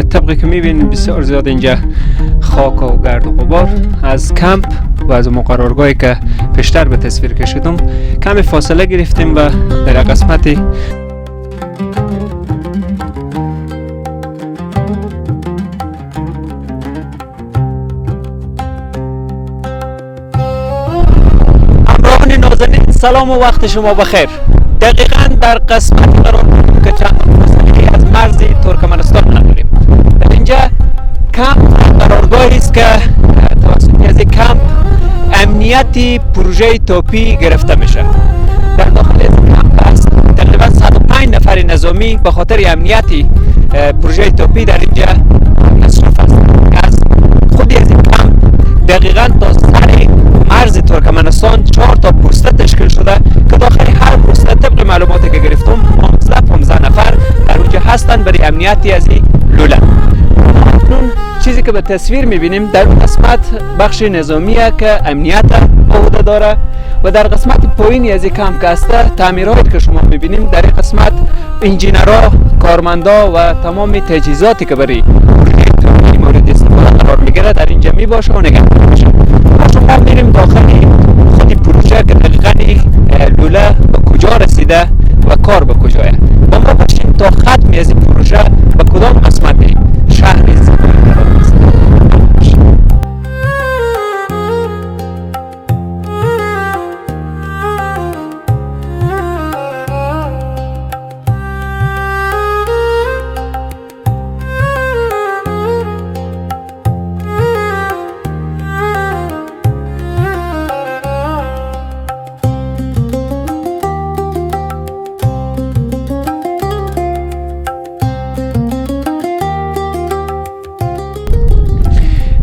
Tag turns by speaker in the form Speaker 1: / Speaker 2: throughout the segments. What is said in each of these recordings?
Speaker 1: طبقی که میبینید بسیار زیاد اینجا خاک و گرد و غبار از کمپ و از مقررگاهی که پیشتر به تصویر کشیدم کمی فاصله گرفتیم و در قسمتی همراهان نازنین سلام و وقت شما بخیر. دقیقاً در قسمتی قرار که چند فاصله از مرز ترکمنستان نداریم. در اینجا کمپ قرارگاهی است که توسط از کمپ امنیتی پروژه توپی گرفته میشه. در داخل از کمپ است تقریبا 105 نفر نظامی به خاطر امنیتی پروژه توپی در اینجا مصرف است. از خودی از این کمپ دقیقاً تا سر مرز ترکمنستان 4 تا پوسته تشکیل شده که داخل هر پوسته طبق معلوماتی که گرفتم 15 نفر در اونجا هستند برای امنیتی از این لوله. چیزی که به تصویر میبینیم در اون قسمت بخش نظامیه که امنیت به عهده داره و در قسمت پایینی از این کمپ که است تعمیرات که شما میبینیم در این قسمت انجینرها، کارمندا و تمام تجهیزاتی که برای پروژه مورد استفاده قرار میگیره در اینجا میباشه و نگهداری میشه. ما شما میریم داخل خود پروژه که دقیقاً لوله به کجا رسیده و کار به کجایه. با ما باشیم تا ختم از این پروژه به کدام قسمت شهر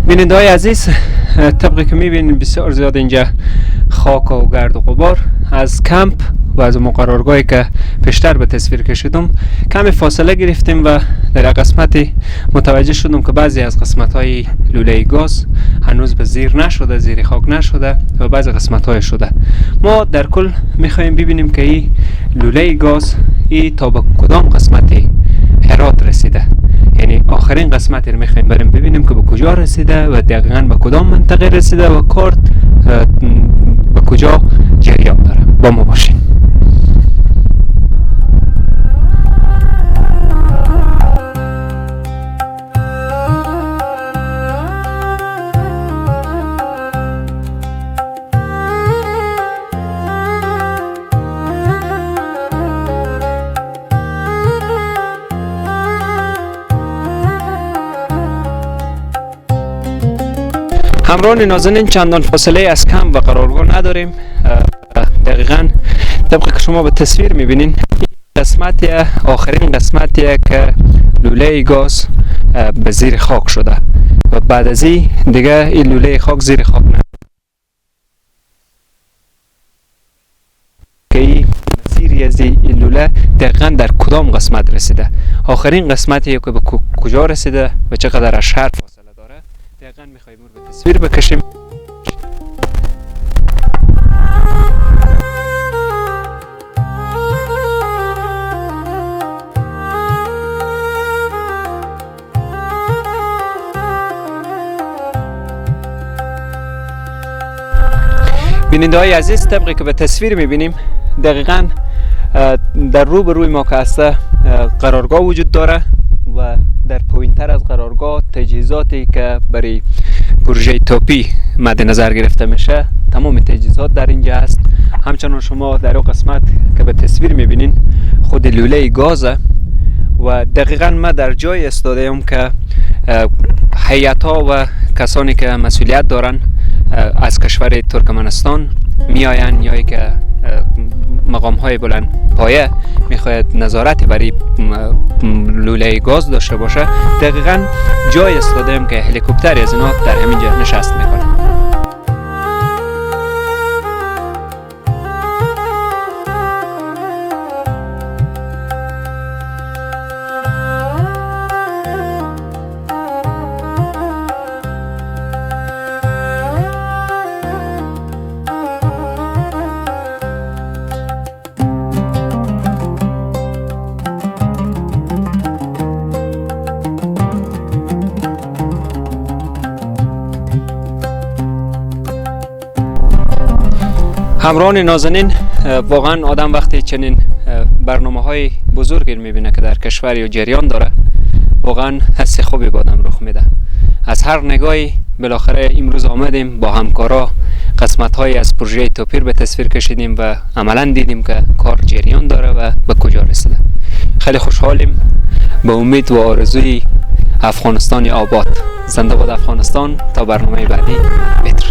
Speaker 1: بیننده های عزیز، طبقی که میبینید بسیار زیاد اینجا خاک و گرد و غبار از کمپ و از مقررگاهی که پیشتر به تصویر کشیدم کمی فاصله گرفتیم و در قسمتی متوجه شدم که بعضی از قسمت های لوله گاز هنوز به زیر نشده، زیر خاک نشده و بعضی قسمت های شده. ما در کل میخوایم ببینیم که این لوله گاز تا به کدام قسمتی هرات رسیده، یعنی آخرین قسمتی رو میخوایم بریم ببینیم که به کجا رسیده و دقیقاً به کدام منطقه رسیده و کار به کجا جریان داره. با ما باشین. همراهان نازنین چندان فاصله از کمپ و قرارگاه نداریم. دقیقاً طبق که شما به تصویر میبینین قسمتی آخرین قسمتیه که لوله گاز به زیر خاک شده و بعد از این دیگه این لوله خاک زیر خاک نه که این مسیری از این لوله دقیقاً در کدام قسمت رسیده، آخرین قسمتیه که به کجا رسیده و چقدر از شهر فاصله داره دقیقاً میخوایم به تصویر بکشیم. بیننده های عزیز، طبقی که به تصویر میبینیم دقیقاً در روبروی ما که هسته قرارگاه وجود داره و در پایینتر از قرارگاه تجهیزاتی که برای پروژه توپی مد نظر گرفته میشه تمام تجهیزات در اینجا است. همچنان شما در اون قسمت که به تصویر میبینین خود لوله گازه و دقیقاً ما در جای استادیم که هیئت‌ها و کسانی که مسئولیت دارن از کشور ترکمنستان میاین یا که مقام های بلند پایه میخواید نظارتی برای لوله گاز داشته باشه دقیقاً جای استادیم که هلیکوپتری از اینا در همینجا نشست میکنه. همراهان نازنین، واقعا آدم وقتی چنین برنامه های بزرگی میبینه که در کشور یا جریان داره، واقعا حس خوبی با آدم رخ میده. از هر نگاهی بالاخره امروز آمدیم با همکارا قسمت های از پروژه توپیر به تصویر کشیدیم و عملا دیدیم که کار جریان داره و به کجا رسیده. خیلی خوشحالیم. به امید و آرزوی افغانستان آباد. زنده باد افغانستان. تا برنامه بعدی، بدر.